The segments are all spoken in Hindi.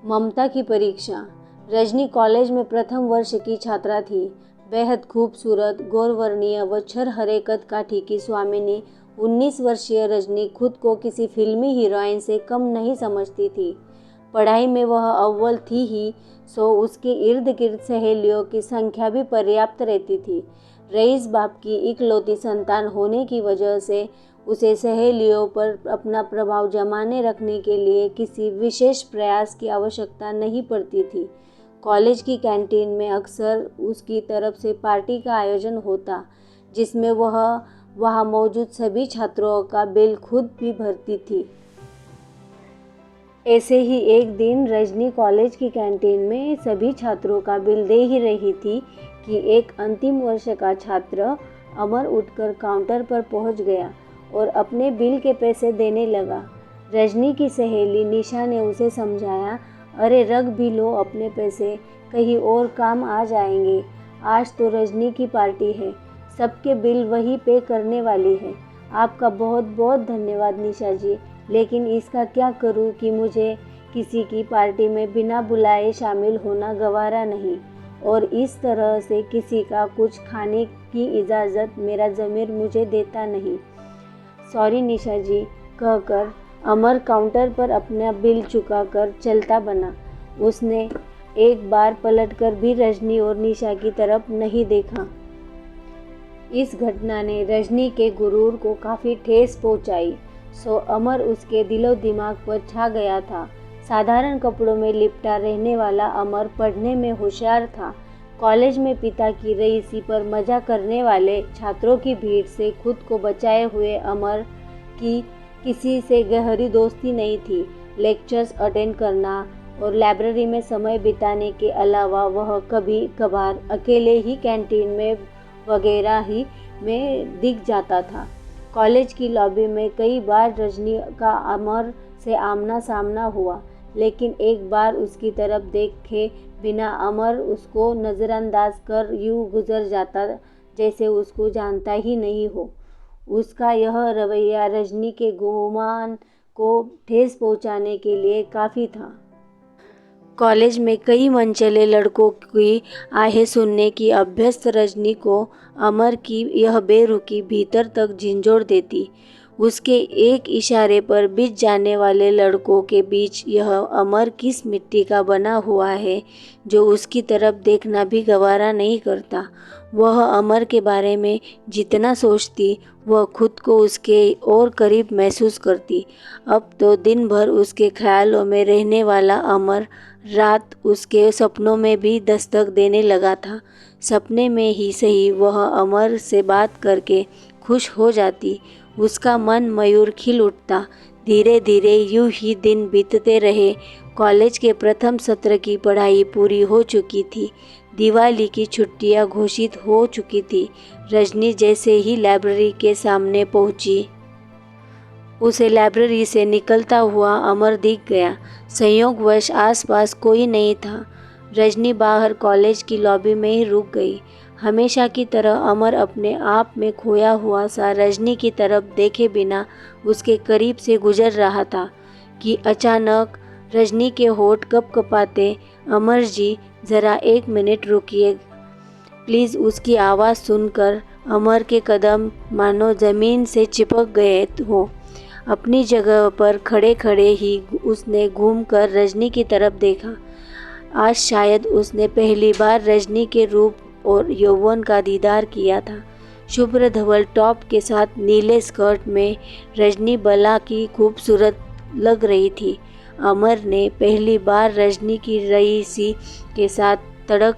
ममता की परीक्षा। रजनी कॉलेज में प्रथम वर्ष की छात्रा थी। बेहद खूबसूरत, गौरवर्णीय व छरहरे कद-काठी की स्वामिनी 19 वर्षीय रजनी खुद को किसी फिल्मी हीरोइन से कम नहीं समझती थी। पढ़ाई में वह अव्वल थी ही, सो उसके इर्द गिर्द सहेलियों की संख्या भी पर्याप्त रहती थी। रईस बाप की इकलौती संतान होने की वजह से उसे सहेलियों पर अपना प्रभाव जमाने रखने के लिए किसी विशेष प्रयास की आवश्यकता नहीं पड़ती थी। कॉलेज की कैंटीन में अक्सर उसकी तरफ से पार्टी का आयोजन होता, जिसमें वह वहाँ मौजूद सभी छात्रों का बिल खुद भी भरती थी। ऐसे ही एक दिन रजनी कॉलेज की कैंटीन में सभी छात्रों का बिल दे ही रही थी कि एक अंतिम वर्ष का छात्र अमर उठकर काउंटर पर पहुंच गया और अपने बिल के पैसे देने लगा। रजनी की सहेली निशा ने उसे समझाया, अरे रख भी लो अपने पैसे, कहीं और काम आ जाएंगे। आज तो रजनी की पार्टी है, सबके बिल वही पे करने वाली है। आपका बहुत बहुत धन्यवाद निशा जी, लेकिन इसका क्या करूं कि मुझे किसी की पार्टी में बिना बुलाए शामिल होना गवारा नहीं, और इस तरह से किसी का कुछ खाने की इजाज़त मेरा ज़मीर मुझे देता नहीं। सॉरी निशा जी, कहकर अमर काउंटर पर अपना बिल चुकाकर चलता बना। उसने एक बार पलटकर भी रजनी और निशा की तरफ नहीं देखा। इस घटना ने रजनी के गुरूर को काफ़ी ठेस पहुंचाई, सो अमर उसके दिलो दिमाग पर छा गया था। साधारण कपड़ों में लिपटा रहने वाला अमर पढ़ने में होशियार था। कॉलेज में पिता की रईसी पर मजा करने वाले छात्रों की भीड़ से खुद को बचाए हुए अमर की किसी से गहरी दोस्ती नहीं थी। लेक्चर्स अटेंड करना और लाइब्रेरी में समय बिताने के अलावा वह कभी कभार अकेले ही कैंटीन में वगैरह ही में दिख जाता था। कॉलेज की लॉबी में कई बार रजनी का अमर से आमना सामना हुआ, लेकिन एक बार उसकी तरफ देखे बिना अमर उसको नज़रअंदाज कर यूँ गुजर जाता जैसे उसको जानता ही नहीं हो। उसका यह रवैया रजनी के गुमान को ठेस पहुंचाने के लिए काफ़ी था। कॉलेज में कई मनचले लड़कों की आहें सुनने की अभ्यस्त रजनी को अमर की यह बेरुखी भीतर तक झंझोड़ देती। उसके एक इशारे पर बिछ जाने वाले लड़कों के बीच यह अमर किस मिट्टी का बना हुआ है जो उसकी तरफ देखना भी गवारा नहीं करता। वह अमर के बारे में जितना सोचती वह खुद को उसके और करीब महसूस करती। अब तो दिन भर उसके ख्यालों में रहने वाला अमर रात उसके सपनों में भी दस्तक देने लगा था। सपने में ही सही वह अमर से बात करके खुश हो जाती। उसका मन मयूर खिल उठता। धीरे धीरे यूं ही दिन बीतते रहे। कॉलेज के प्रथम सत्र की पढ़ाई पूरी हो चुकी थी। दिवाली की छुट्टियां घोषित हो चुकी थी। रजनी जैसे ही लाइब्रेरी के सामने पहुंची, उसे लाइब्रेरी से निकलता हुआ अमर दिख गया। संयोगवश आसपास कोई नहीं था। रजनी बाहर कॉलेज की लॉबी में ही रुक गई। हमेशा की तरह अमर अपने आप में खोया हुआ सा रजनी की तरफ देखे बिना उसके करीब से गुजर रहा था कि अचानक रजनी के होंठ कपकपाते, अमर जी ज़रा 1 मिनट रुकिए प्लीज़। उसकी आवाज़ सुनकर अमर के कदम मानो ज़मीन से चिपक गए हों। अपनी जगह पर खड़े खड़े ही उसने घूमकर रजनी की तरफ देखा। आज शायद उसने पहली बार रजनी के रूप और यौवन का दीदार किया था। शुभ्र धवल टॉप के साथ नीले स्कर्ट में रजनी भला की खूबसूरत लग रही थी। अमर ने पहली बार रजनी की रईसी के साथ तड़क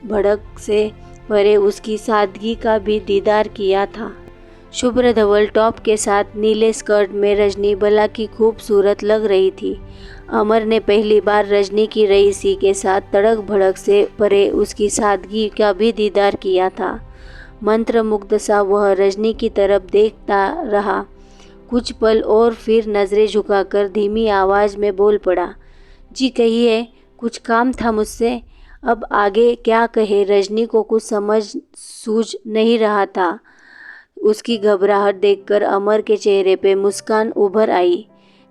भड़क से परे उसकी सादगी का भी दीदार किया था। शुभ्र धवल टॉप के साथ नीले स्कर्ट में रजनी भला की खूबसूरत लग रही थी। अमर ने पहली बार रजनी की रईसी के साथ तड़क भड़क से परे उसकी सादगी का भी दीदार किया था। मंत्रमुग्ध सा वह रजनी की तरफ देखता रहा कुछ पल और फिर नज़रें झुकाकर धीमी आवाज़ में बोल पड़ा, जी कहिए, कुछ काम था मुझसे। अब आगे क्या कहे रजनी को कुछ समझ सूझ नहीं रहा था। उसकी घबराहट देखकर अमर के चेहरे पे मुस्कान उभर आई।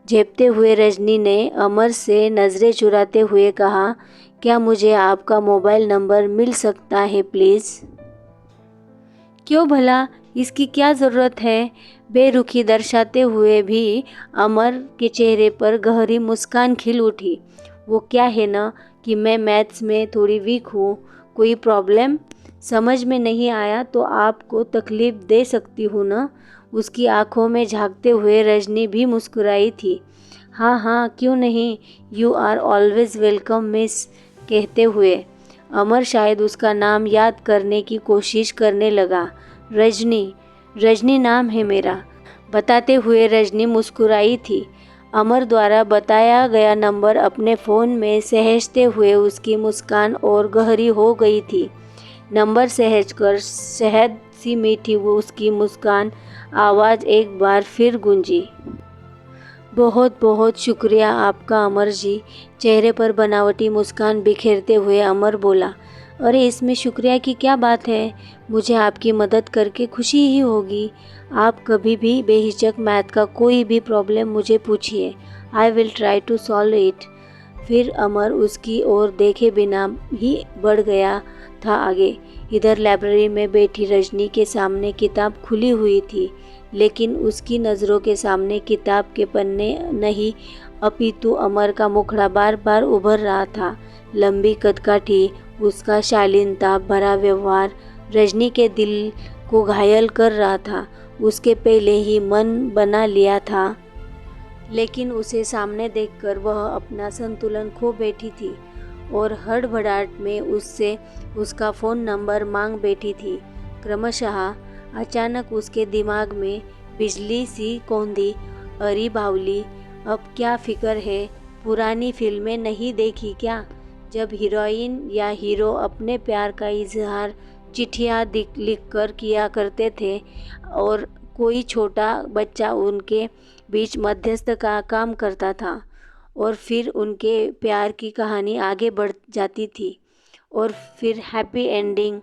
झेपते हुए रजनी ने अमर से नज़रें चुराते हुए कहा, क्या मुझे आपका मोबाइल नंबर मिल सकता है प्लीज़? क्यों भला, इसकी क्या ज़रूरत है? बेरुखी दर्शाते हुए भी अमर के चेहरे पर गहरी मुस्कान खिल उठी। वो क्या है ना कि मैं मैथ्स में थोड़ी वीक हूँ। कोई प्रॉब्लम? समझ में नहीं आया तो आपको तकलीफ़ दे सकती हूँ ना? उसकी आंखों में झांकते हुए रजनी भी मुस्कुराई थी। हाँ हाँ, क्यों नहीं, you are always welcome miss, कहते हुए अमर शायद उसका नाम याद करने की कोशिश करने लगा। रजनी, रजनी नाम है मेरा, बताते हुए रजनी मुस्कुराई थी। अमर द्वारा बताया गया नंबर अपने फ़ोन में सहेजते हुए उसकी मुस्कान और गहरी हो गई थी। नंबर सहेजकर शहद सी मीठी वो उसकी मुस्कान आवाज़ एक बार फिर गूंजी। बहुत बहुत शुक्रिया आपका अमर जी, चेहरे पर बनावटी मुस्कान बिखेरते हुए अमर बोला। अरे इसमें शुक्रिया की क्या बात है, मुझे आपकी मदद करके खुशी ही होगी। आप कभी भी बेहिचक मैथ का कोई भी प्रॉब्लम मुझे पूछिए, I will try to solve it. फिर अमर उसकी ओर देखे बिना ही बढ़ गया था आगे। इधर लाइब्रेरी में बैठी रजनी के सामने किताब खुली हुई थी, लेकिन उसकी नज़रों के सामने किताब के पन्ने नहीं अपितु अमर का मुखड़ा बार बार उभर रहा था। लंबी कदकाठी, उसका शालीनता भरा व्यवहार रजनी के दिल को घायल कर रहा था। उसके पहले ही मन बना लिया था, लेकिन उसे सामने देखकर वह अपना संतुलन खो बैठी थी और हड़बड़ाहट में उससे उसका फ़ोन नंबर मांग बैठी थी। क्रमशः अचानक उसके दिमाग में बिजली सी कौंधी। अरे बावली, अब क्या फ़िक्र है, पुरानी फिल्में नहीं देखी क्या, जब हीरोइन या हीरो अपने प्यार का इजहार चिट्ठियाँ लिख कर किया करते थे और कोई छोटा बच्चा उनके बीच मध्यस्थ का काम करता था और फिर उनके प्यार की कहानी आगे बढ़ जाती थी और फिर हैप्पी एंडिंग।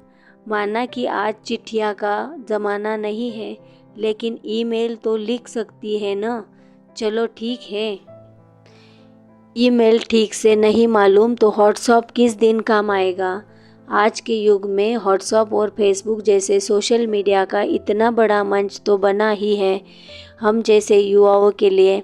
माना कि आज चिट्ठियाँ का ज़माना नहीं है, लेकिन ईमेल तो लिख सकती है ना। चलो ठीक है, ईमेल ठीक से नहीं मालूम तो व्हाट्सएप किस दिन काम आएगा। आज के युग में व्हाट्सएप और फेसबुक जैसे सोशल मीडिया का इतना बड़ा मंच तो बना ही है हम जैसे युवाओं के लिए।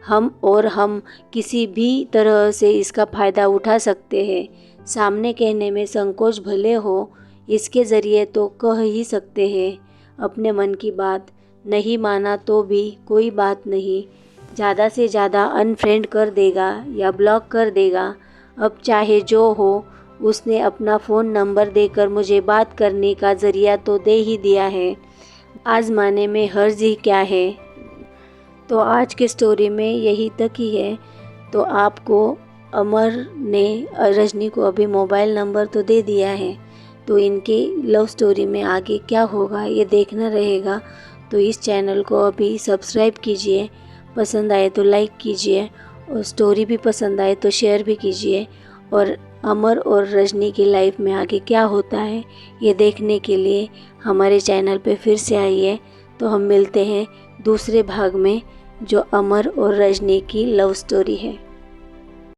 हम किसी भी तरह से इसका फ़ायदा उठा सकते हैं। सामने कहने में संकोच भले हो, इसके ज़रिए तो कह ही सकते हैं अपने मन की बात। नहीं माना तो भी कोई बात नहीं, ज़्यादा से ज़्यादा अनफ्रेंड कर देगा या ब्लॉक कर देगा। अब चाहे जो हो, उसने अपना फ़ोन नंबर देकर मुझे बात करने का ज़रिया तो दे ही दिया है, आज़माने में हर्ज ही क्या है। तो आज की स्टोरी में यही तक ही है। तो आपको अमर ने रजनी को अभी मोबाइल नंबर तो दे दिया है, तो इनकी लव स्टोरी में आगे क्या होगा ये देखना रहेगा। तो इस चैनल को अभी सब्सक्राइब कीजिए, पसंद आए तो लाइक कीजिए और स्टोरी भी पसंद आए तो शेयर भी कीजिए। और अमर और रजनी की लाइफ में आगे क्या होता है ये देखने के लिए हमारे चैनल पे फिर से आइए। तो हम मिलते हैं दूसरे भाग में, जो अमर और रजनी की लव स्टोरी है।